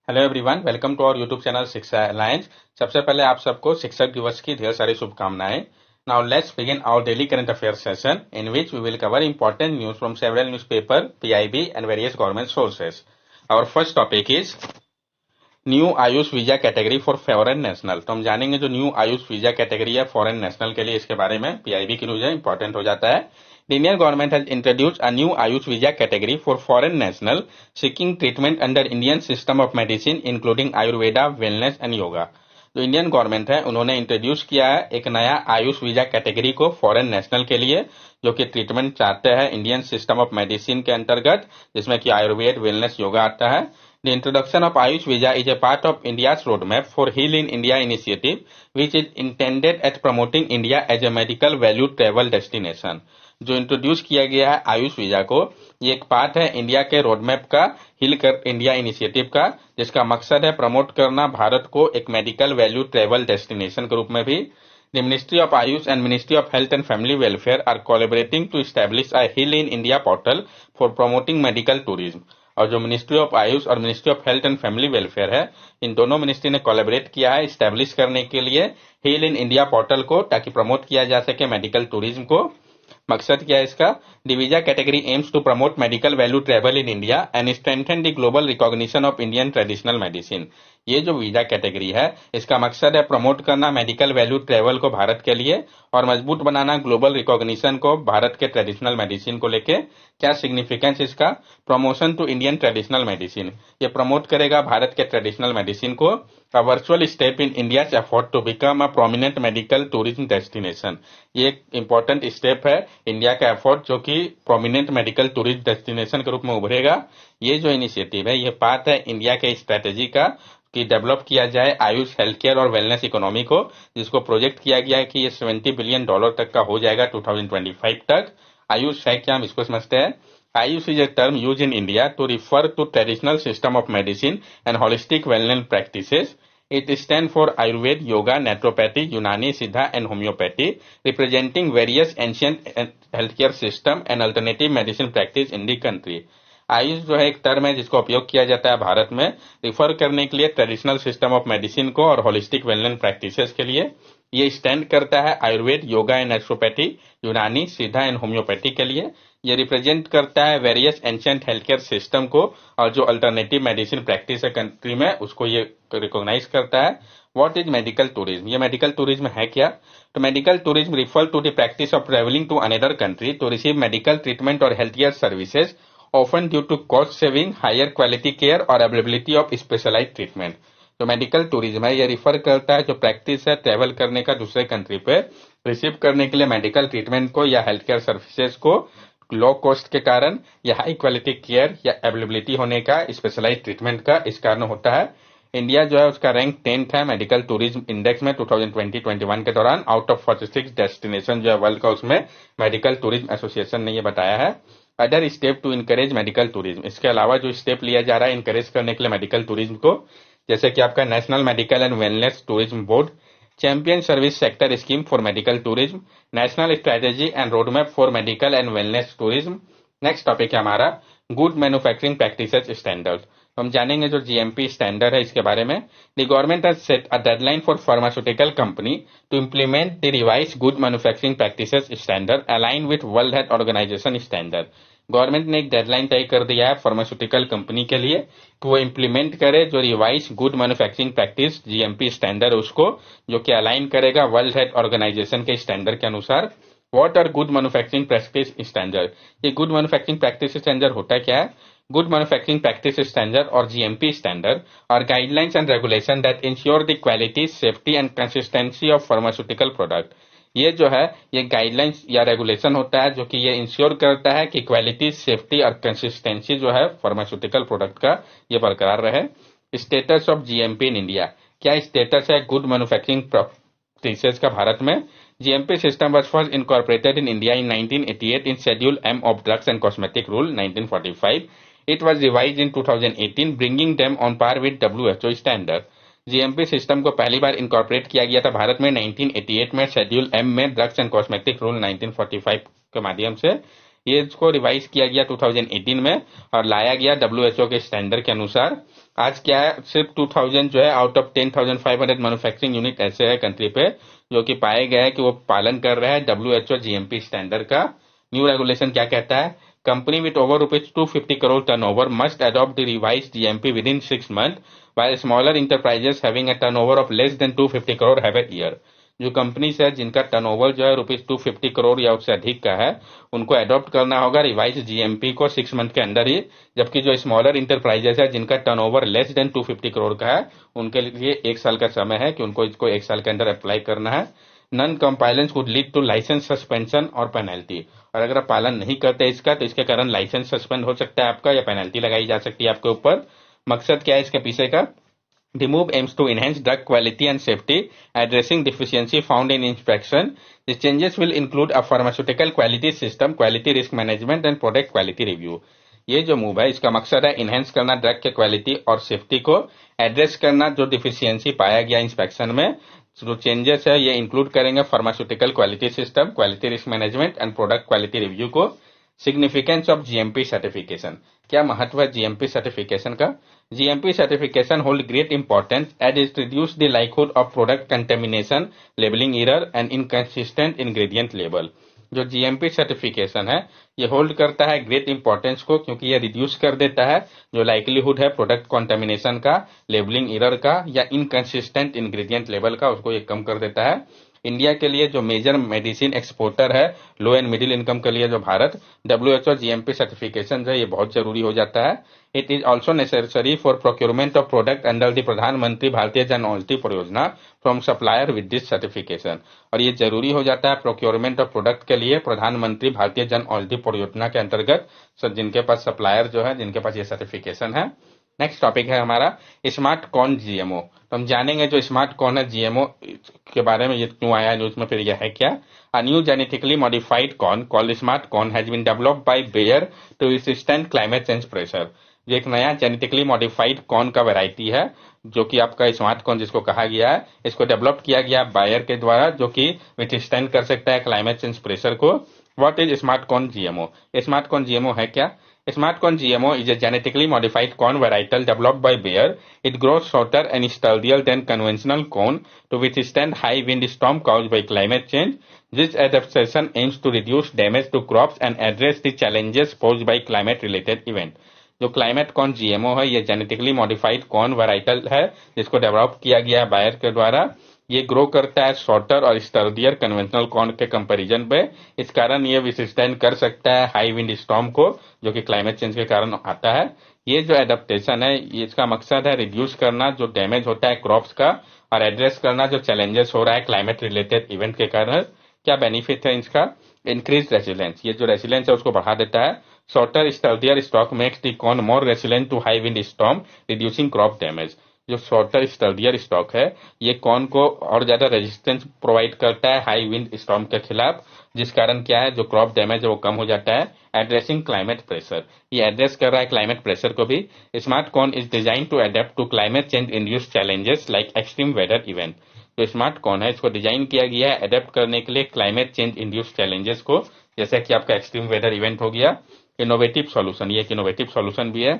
Hello everyone, welcome to our YouTube channel Shiksha Alliance. सबसे पहले आप सबको शिक्षक दिवस की ढेर सारी शुभकामनाएं। Now let's begin our daily current affair session in which we will cover important news from several newspaper, PIB and various government sources. Our first topic is new Ayush visa category for foreign national. तो हम जानेंगे जो new Ayush visa category है foreign national के लिए, इसके बारे में पीआईबी की न्यूज है, इंपॉर्टेंट हो जाता है। The Indian government has introduced a new Ayush visa category for foreign national seeking treatment under Indian system of medicine including Ayurveda, wellness and yoga। जो इंडियन गवर्नमेंट है उन्होंने इंट्रोड्यूस किया है एक नया आयुष वीजा कैटेगरी को फॉरेन नेशनल के लिए, जो कि ट्रीटमेंट चाहते हैं इंडियन सिस्टम ऑफ मेडिसिन के अंतर्गत, जिसमें कि आयुर्वेद, वेलनेस, योगा आता है। The introduction of Ayush Visa is a part of India's roadmap for Heal in India initiative, which is intended at promoting India as a medical value travel destination। जो introduce किया गया है आयुष वीजा को, ये एक part है India के roadmap का, हिल कर इंडिया इनिशिएटिव का, जिसका मकसद है प्रमोट करना भारत को एक मेडिकल वैल्यू ट्रेवल डेस्टिनेशन के रूप में भी। The Ministry of Ayush and Ministry of Health and Family Welfare are collaborating to establish a Heal in India portal for promoting medical tourism। और जो मिनिस्ट्री ऑफ आयुष और ministry of health and family welfare है, इन दोनों ministry ने collaborate किया है establish करने के लिए हील इन इंडिया पोर्टल को, ताकि प्रमोट किया जा सके मेडिकल टूरिज्म को। मकसद क्या है इसका? The visa category aims to promote medical value travel in India and strengthen the global recognition of Indian traditional medicine. ये जो वीजा कैटेगरी है, इसका मकसद है प्रमोट करना मेडिकल वैल्यू ट्रेवल को भारत के लिए और मजबूत बनाना ग्लोबल रिकॉग्निशन को भारत के ट्रेडिशनल मेडिसिन को लेके। क्या सिग्निफिकेंस इसका? Promotion to Indian traditional medicine, ये प्रमोट करेगा भारत के ट्रेडिशनल मेडिसिन को। A virtual step in India's effort to become a prominent medical tourism destination। ये एक इम्पोर्टेंट स्टेप है इंडिया का एफर्ट, जो कि प्रोमिनेंट मेडिकल टूरिस्ट डेस्टिनेशन के रूप में उभरेगा। ये जो इनिशिएटिव है, ये पार्ट है इंडिया के स्ट्रेटेजी का कि डेवलप किया जाए आयुष हेल्थ केयर और वेलनेस इकोनॉमी को, जिसको प्रोजेक्ट किया गया है कि ये $70 बिलियन तक का हो जाएगा 2025 तक। आयुष है क्या, हम इसको समझते हैं। Ayush is a term used in India to refer to traditional system of medicine and holistic wellness practices। It stands for Ayurveda, Yoga, Naturopathy, Unani, Siddha and Homeopathy, representing various ancient healthcare system and alternative medicine practice in the country। Ayush जो है एक term है जिसका उपयोग किया जाता है भारत में रिफर करने के लिए ट्रेडिशनल सिस्टम ऑफ मेडिसिन को और होलिस्टिक वेलनेस प्रैक्टिसेस के लिए। ये स्टैंड करता है आयुर्वेद, योगा एंड नेचुरोपैथी, यूनानी, सिद्धा एंड होम्योपैथी के लिए। ये रिप्रेजेंट करता है various ancient health care system को और जो अल्टरनेटिव मेडिसिन प्रैक्टिस है कंट्री में, उसको ये रिकॉग्नाइज करता है। What is medical tourism? ये मेडिकल टूरिज्म है क्या? तो medical tourism refer to the practice of travelling to another country to receive medical treatment और health care services, often due to cost saving, higher quality care और availability of specialized treatment। जो medical tourism है, ये refer करता है जो practice है travel करने का दूसरे कंट्री पे रिसीव करने के लिए मेडिकल ट्रीटमेंट को या हेल्थ केयर सर्विसेज को लो कॉस्ट के कारण या हाई क्वालिटी केयर या अवेलेबिलिटी होने का, स्पेशलाइज ट्रीटमेंट का इस कारण होता है। इंडिया जो है उसका रैंक 10th है मेडिकल टूरिज्म इंडेक्स में 2020-21 के दौरान, आउट ऑफ 46 डेस्टिनेशन जो है वर्ल्ड का, उसमें मेडिकल टूरिज्म एसोसिएशन ने ये बताया है। Other step to encourage medical tourism, इसके अलावा जो स्टेप लिया जा रहा है इनकरेज करने के लिए मेडिकल टूरिज्म को, जैसे कि आपका national medical and wellness tourism board, champion service sector scheme for medical tourism, national strategy and roadmap for medical and wellness tourism. Next topic है हमारा गुड मैन्युफैक्चरिंग प्रैक्टिसेस स्टैंडर्ड। हम जानेंगे जो जीएमपी स्टैंडर्ड है इसके बारे में। The government has set a deadline for pharmaceutical company to implement the revise good manufacturing practices standard align with World Health Organization standard. Government ने एक डेडलाइन तय कर दिया है फार्मास्यूटिकल कंपनी के लिए कि वो इम्प्लीमेंट करे जो revise good manufacturing practice GMP standard, उसको जो कि अलाइन करेगा वर्ल्ड हेल्थ ऑर्गेनाइजेशन के स्टैंडर्ड के अनुसार। What are good manufacturing practice standard? ये गुड मैन्युफैक्चरिंग प्रैक्टिस स्टैंडर्ड होता क्या है? Good manufacturing practice standard or GMP standard are guidelines and regulation that ensure the quality, safety and consistency of pharmaceutical product। ये जो है ये guidelines या regulation होता है जो कि ये इंश्योर करता है कि क्वालिटी, सेफ्टी और कंसिस्टेंसी जो है फार्मास्यूटिकल प्रोडक्ट का ये बरकरार रहे। Status of GMP in India, क्या स्टेटस है गुड मैन्युफैक्चरिंग प्रैक्टिसेस का भारत में? GMP system was first incorporated in India in 1988 in Schedule M of Drugs and Cosmetic Rule 1945। It was revised in 2018, bringing them on par with WHO standard। GMP system को पहली बार incorporate किया गया था भारत में 1988 में schedule M में drugs and cosmetic rule 1945 के माध्यम से। ये इसको रिवाइज किया गया 2018 में और लाया गया WHO के स्टैंडर्ड के अनुसार। आज क्या है, सिर्फ 2000 जो है आउट ऑफ 10,500 मैन्युफैक्चरिंग यूनिट ऐसे है कंट्री पे जो कि पाए गए हैं कि वो पालन कर रहे हैं WHO GMP स्टैंडर्ड का। न्यू रेगुलेशन क्या कहता है, company with over ₹250 crore turnover must adopt the revised GMP with in 6 month, while smaller enterprises having a turnover of less than 250 crore have a year। जो कंपनीज है जिनका turnover जो है ₹250 करोड़ या उससे अधिक का है, उनको अडॉप्ट करना होगा रिवाइज GMP को 6 मंथ के अंदर ही। जबकि जो स्मॉलर इंटरप्राइजेस है जिनका टर्नओवर लेस देन 250 करोड़ का है, उनके लिए 1 साल का समय है कि उनको इसको 1 साल के अंदर अप्लाई करना है। Non compliance would lead to licence suspension और पेनल्टी, और अगर आप पालन नहीं करते इसका तो इसके कारण लाइसेंस सस्पेंड हो सकता है आपका या पेनल्टी लगाई जा सकती है आपके ऊपर। मकसद क्या है इसके पीछे का, The move aims to enhance drug quality and safety, addressing deficiency found in inspection. The changes will include a pharmaceutical quality system, quality risk management and product quality review. ये जो मूव है इसका मकसद है इनहेंस करना drug के quality और safety को, एड्रेस करना जो डिफिशियंसी पाया गया इंस्पेक्शन में। जो चेंजेस है ये इंक्लूड करेंगे pharmaceutical quality system, quality risk management and product quality review को। सिग्निफिकेंस ऑफ GMP सर्टिफिकेशन, क्या महत्व है GMP सर्टिफिकेशन का। GMP certification hold great importance as it reduce the likelihood of product contamination, labeling error and inconsistent ingredient label। जो GMP certification है ये hold करता है ग्रेट इंपॉर्टेंस को, क्योंकि ये रिड्यूस कर देता है जो लाइकलीहुड है प्रोडक्ट कॉन्टेमिनेशन का, लेबलिंग एरर का या इनकंसिस्टेंट इंग्रेडिएंट लेवल का, उसको ये कम कर देता है। इंडिया के लिए जो मेजर मेडिसिन एक्सपोर्टर है लो एंड मिडिल इनकम के लिए जो भारत, WHO GMP सर्टिफिकेशन है ये बहुत जरूरी हो जाता है। It is also necessary for procurement of product under the प्रधानमंत्री भारतीय जन औषधि परियोजना from supplier with this certification. और ये जरूरी हो जाता है प्रोक्योरमेंट ऑफ प्रोडक्ट के लिए प्रधानमंत्री भारतीय जन औषधि परियोजना के अंतर्गत, जिनके पास सप्लायर जो है जिनके पास ये सर्टिफिकेशन है। नेक्स्ट टॉपिक है हमारा स्मार्ट कॉर्न GMO। तो हम जानेंगे जो स्मार्ट कॉर्न है GMO के बारे में, ये क्यों आया न्यूज में, फिर यह है क्या। A new genetically modified corn called smart corn has been developed by Bayer to withstand climate change pressure। ये एक नया जेनेटिकली मॉडिफाइड कॉर्न का वैरायटी है जो कि आपका स्मार्ट कॉर्न जिसको कहा गया है, इसको डेवलप किया गया बायर के द्वारा जो कि विथस्टैंड कर सकता है क्लाइमेट चेंज प्रेशर को। What is smart corn GMO? Smart corn GMO है क्या? Smart corn GMO is a genetically modified corn varietal developed by Bayer. It grows shorter and sturdier than conventional corn to withstand high wind storm caused by climate change. This adaptation aims to reduce damage to crops and address the challenges posed by climate-related event। जो climate corn GMO है ये genetically modified corn वैराइटल है जिसको develop किया गया है buyer के द्वारा। ये ग्रो करता है शॉर्टर और स्टर्डियर कन्वेंशनल कॉर्न के कंपैरिजन पे, इस कारण ये विथस्टैंड कर सकता है हाई विंड स्टॉर्म को जो कि क्लाइमेट चेंज के कारण आता है। ये जो एडेप्टेशन है ये इसका मकसद है रिड्यूस करना जो डैमेज होता है क्रॉप्स का और एड्रेस करना जो चैलेंजेस हो रहा है क्लाइमेट रिलेटेड इवेंट के कारण। क्या बेनिफिट है इसका? इंक्रीज रेसिलेंस, ये जो रेसिलेंस है उसको बढ़ा देता है। Shorter sturdier stalk makes the corn more resilient to high wind storm reducing crop damage. जो शॉर्टर स्टर्डियर स्टॉक है ये कॉर्न को और ज्यादा रेजिस्टेंस प्रोवाइड करता है हाई विंड स्टॉर्म के खिलाफ, जिस कारण क्या है जो क्रॉप डैमेज है वो कम हो जाता है। एड्रेसिंग क्लाइमेट प्रेशर, ये एड्रेस कर रहा है क्लाइमेट प्रेशर को भी। Smart corn is design to adapt to climate change induced challenges like extreme weather event. जो स्मार्ट कॉर्न है इसको डिजाइन किया गया है अडेप्ट करने के लिए क्लाइमेट चेंज इंड्यूस्ड चैलेंजेस को, जैसे कि आपका एक्सट्रीम वेदर इवेंट हो गया। इनोवेटिव सॉल्यूशन, ये एक इनोवेटिव सॉल्यूशन भी है।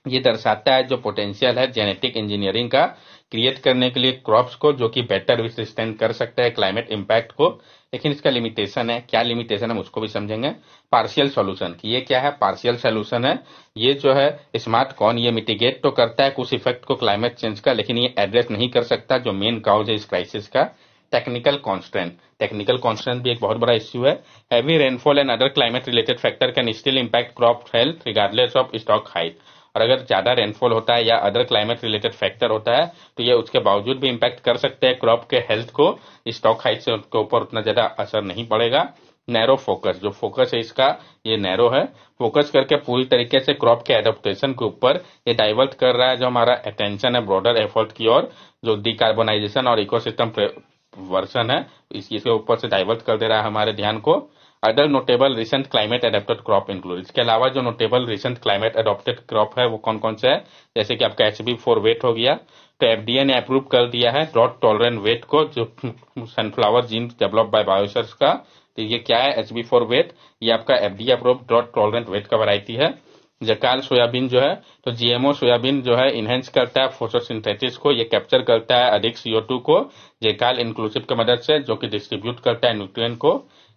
ये दर्शाता है जो पोटेंशियल है जेनेटिक इंजीनियरिंग का क्रिएट करने के लिए क्रॉप्स को जो कि बेटर विथस्टैंड कर सकता है क्लाइमेट इंपैक्ट को। लेकिन इसका लिमिटेशन है, क्या लिमिटेशन है उसको भी समझेंगे। पार्शियल सॉल्यूशन, ये क्या है? पार्शियल सॉल्यूशन है ये जो है स्मार्ट कॉर्न ये मिटिगेट तो करता है कुछ इफेक्ट को क्लाइमेट चेंज का, लेकिन ये एड्रेस नहीं कर सकता जो मेन काउज है इस क्राइसिस का। टेक्निकल कॉन्स्टेंट, टेक्निकल कॉन्स्टेंट भी एक बहुत बड़ा इश्यू है। Heavy rainfall and other climate related factor can still impact crop health regardless of stock height. और अगर ज्यादा रेनफॉल होता है या अदर क्लाइमेट रिलेटेड फैक्टर होता है तो ये उसके बावजूद भी इंपैक्ट कर सकते हैं क्रॉप के हेल्थ को। स्टॉक हाइट से उसके ऊपर उतना ज्यादा असर नहीं पड़ेगा। नैरो फोकस, जो फोकस है इसका ये नैरो है, फोकस करके पूरी तरीके से क्रॉप के एडेप्टेशन के ऊपर ये डाइवर्ट कर रहा है जो हमारा अटेंशन है ब्रॉडर एफर्ट की ओर, जो डिकार्बोनाइजेशन और इकोसिस्टम वर्सन है इसके ऊपर से डाइवर्ट कर दे रहा है हमारे ध्यान को। Other notable recent climate adapted crop include, इसके अलावा जो notable recent climate adopted crop है वो कौन कौन से है, जैसे कि आपका HB4 वेट हो गया, तो FDA ने अप्रूव कर दिया है ड्रॉट टॉलरेंट वेट को जो सनफ्लावर जीन डेवलप बाय बायोसर्स का, तो ये क्या है, HB4 वेट, ये आपका FDA approved drought tolerant wheat का वैरायटी है। जकाल सोयाबीन जो है, तो GMO सोयाबीन जो है इनहेंस करता है फोटोसिंथेसिस को, ये कैप्चर करता है अधिक CO2 को जेकाल इंक्लूसिव की मदद से, जो कि डिस्ट्रीब्यूट करता है न्यूट्रिएंट को।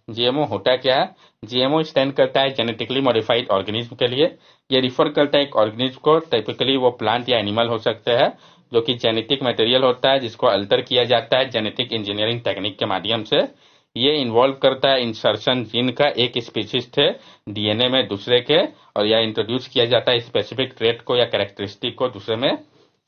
GMO होता क्या है, GMO स्टैंड करता है जेनेटिकली मॉडिफाइड ऑर्गेनिज्म के लिए। ये रिफर करता है एक ऑर्गेनिज्म को, टिपिकली वो प्लांट या एनिमल हो सकते हैं, जो कि जेनेटिक मटेरियल होता है जिसको अल्टर किया जाता है जेनेटिक इंजीनियरिंग टेक्निक के माध्यम से। ये इन्वॉल्व करता है इंसर्शन जीन का एक स्पीशीज थे DNA में दूसरे के, और यह इंट्रोड्यूस किया जाता है स्पेसिफिक ट्रेट को या कैरेक्टरिस्टिक को दूसरे में।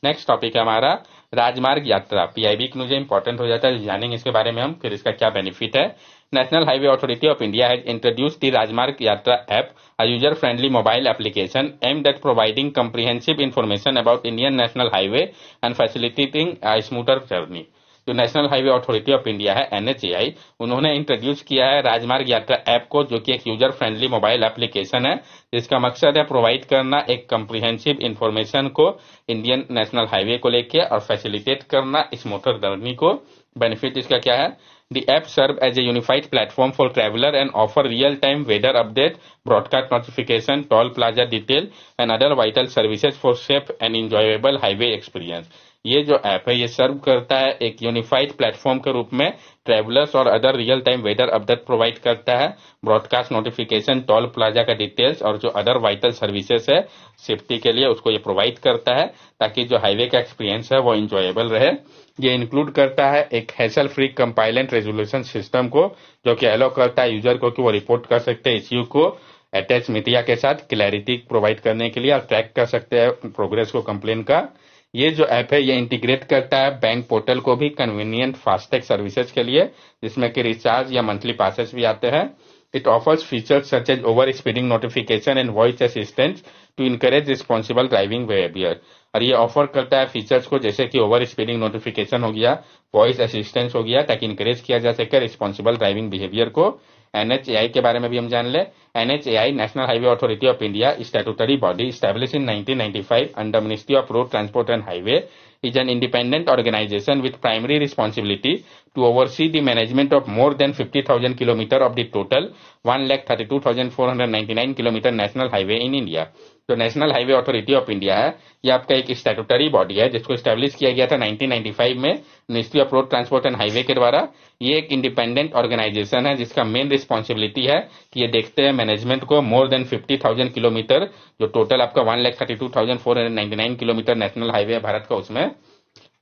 नेक्स्ट टॉपिक है हमारा राजमार्ग यात्रा, PIB की मुझे इंपॉर्टेंट हो जाता है, जानेंगे इसके बारे में हम, फिर इसका क्या बेनिफिट है। National highway authority of India has introduced the राजमार्ग यात्रा app, a user friendly mobile application aimed at providing comprehensive information about Indian national highway and facilitating a smoother journey। जो national highway authority of India है NHAI, उन्होंने introduce किया है राजमार्ग यात्रा app को, जो कि एक यूजर फ्रेंडली मोबाइल एप्लीकेशन है जिसका मकसद है प्रोवाइड करना एक कम्प्रिहेंसिव इंफॉर्मेशन को इंडियन नेशनल हाईवे को लेके और फैसिलिटेट करना स्मूथर जर्नी को। बेनिफिट इसका क्या है, The app serve as a unified platform for traveler and offer real-time weather update, broadcast notification, toll plaza detail and other vital services for safe and enjoyable highway experience। ये जो app है ये सर्व करता है एक यूनिफाइड प्लेटफॉर्म के रूप में, ट्रेवलर्स और other real time weather update provide करता है, ब्रॉडकास्ट नोटिफिकेशन, टोल प्लाजा का डिटेल्स और जो अदर वाइटल सर्विसेज है सेफ्टी के लिए उसको ये प्रोवाइड करता है, ताकि जो हाईवे का एक्सपीरियंस है वो इंजॉयबल रहे। ये इंक्लूड करता है एक हैसल फ्री कंपाइलेंट रेजोल्यूशन सिस्टम को, जो कि अलाउ करता है यूजर को कि वो रिपोर्ट कर सकते हैं इश्यू को अटैच मीडिया के साथ क्लैरिटी प्रोवाइड करने के लिए, और ट्रैक कर सकते हैं प्रोग्रेस को कंप्लेन का। ये जो ऐप है ये इंटीग्रेट करता है बैंक पोर्टल को भी कन्वीनियंट फास्टैग सर्विसेज के लिए, जिसमें कि रिचार्ज या मंथली पासेस भी आते हैं। It offers features such as over speeding notification and voice assistance to encourage responsible driving behavior। और ये ऑफर करता है फीचर्स को जैसे कि ओवर स्पीडिंग नोटिफिकेशन हो गया, वॉइस असिस्टेंस हो गया, ताकि इंकरेज किया जा सके रिस्पॉन्सिबल ड्राइविंग बिहेवियर को। NHAI के बारे में भी हम जान ले। NHAI national highway authority of India statutory body established in 1995 under Ministry of Road Transport and Highway is an independent organization with primary responsibility to oversee the management of more than 50,000 km of the total 1,32,499 km national highway in India। तो national highway authority of India है, ये आपका एक statutory body है जिसको establish किया गया था 1995 में ministry of road transport and highway के द्वारा। ये एक इंडिपेंडेंट ऑर्गेनाइजेशन है जिसका मेन रिस्पॉन्सिबिलिटी है कि ये देखते हैं मैनेजमेंट को मोर देन 50,000 किलोमीटर, जो टोटल आपका 1,32,499 किलोमीटर नेशनल हाईवे है भारत का, उसमें।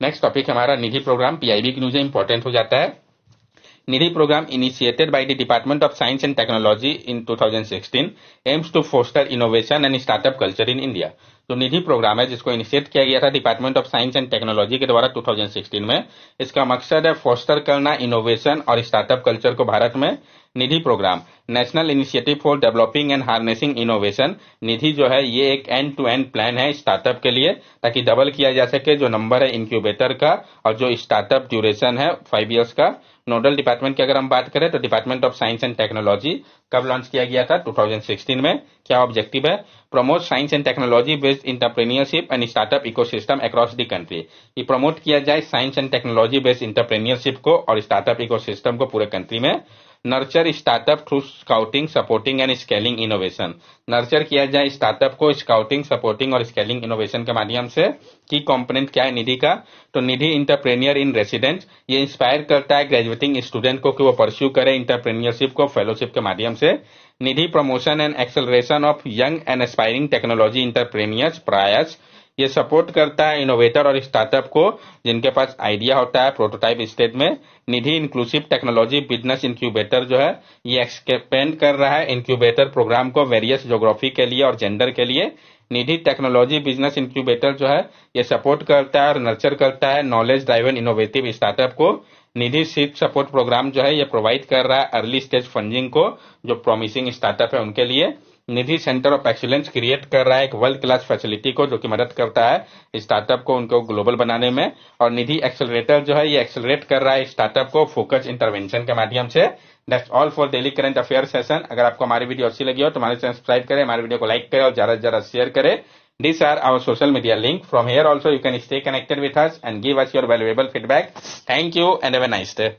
नेक्स्ट टॉपिक हमारा निधि प्रोग्राम, PIB की न्यूज इंपॉर्टेंट हो जाता है। Nidhi program initiated by the Department of Science and Technology in 2016 aims to foster innovation and startup culture in India। तो निधि प्रोग्राम है जिसको इनिशिएट किया गया था department of science and technology के द्वारा 2016 में। इसका मकसद है फोस्टर करना इनोवेशन और स्टार्टअप कल्चर को भारत में। Nidhi program national initiative for developing and harnessing innovation. Nidhi जो है ये एक एंड टू एंड प्लान है स्टार्टअप के लिए, ताकि डबल किया जा सके जो नंबर है इंक्यूबेटर का और जो स्टार्टअप ड्यूरेशन है 5 इयर्स का। नोडल डिपार्टमेंट की अगर हम बात करें तो department of science and technology कब लॉन्च किया गया था, 2016 में। क्या ऑब्जेक्टिव है, promote science and technology based entrepreneurship and startup ecosystem across the country. ये प्रमोट किया जाए science and technology based entrepreneurship को और स्टार्टअप इकोसिस्टम को पूरे कंट्री में। Nurture startup through scouting supporting and scaling innovation. Nurture किया जाए स्टार्टअप को स्काउटिंग सपोर्टिंग और स्केलिंग इनोवेशन के माध्यम से। की कंपोनेंट क्या है निधि का, तो निधि इंटरप्रेन्योर इन रेसिडेंस, ये इंस्पायर करता है ग्रेजुएटिंग स्टूडेंट को कि वो परस्यू करे इंटरप्रेन्योरशिप को फेलोशिप के माध्यम से। Nidhi promotion and acceleration of young and aspiring technology entrepreneurs Prayas, ये सपोर्ट करता है इनोवेटर और स्टार्टअप को जिनके पास आइडिया होता है प्रोटोटाइप स्टेज में। निधि इंक्लूसिव टेक्नोलॉजी बिजनेस इंक्यूबेटर जो है ये एक्सपेंड कर रहा है इंक्यूबेटर प्रोग्राम को वेरियस ज्योग्राफी के लिए और जेंडर के लिए। निधि टेक्नोलॉजी बिजनेस इंक्यूबेटर जो है ये सपोर्ट करता है और नर्चर करता है नॉलेज ड्राइवन इनोवेटिव स्टार्टअप को। निधि सीड सपोर्ट प्रोग्राम जो है ये प्रोवाइड कर रहा है अर्ली स्टेज फंडिंग को जो प्रॉमिसिंग स्टार्टअप है उनके लिए। निधि सेंटर ऑफ एक्सीलेंस क्रिएट कर रहा है एक वर्ल्ड क्लास फैसिलिटी को जो कि मदद करता है स्टार्टअप को उनको ग्लोबल बनाने में। और निधि एक्सेलरेटर जो है ये एक्सेलरेट कर रहा है स्टार्टअप को फोकस इंटरवेंशन के माध्यम से। That's all for daily current affair session. अगर आपको हमारी वीडियो अच्छी लगी हो तो हमारे चैनल सब्सक्राइब करें, हमारे वीडियो को लाइक करें और ज्यादा से ज्यादा शेयर करें। These are our social media link. From here also you can stay connected with us and give us your valuable feedback. Thank you and have a nice day.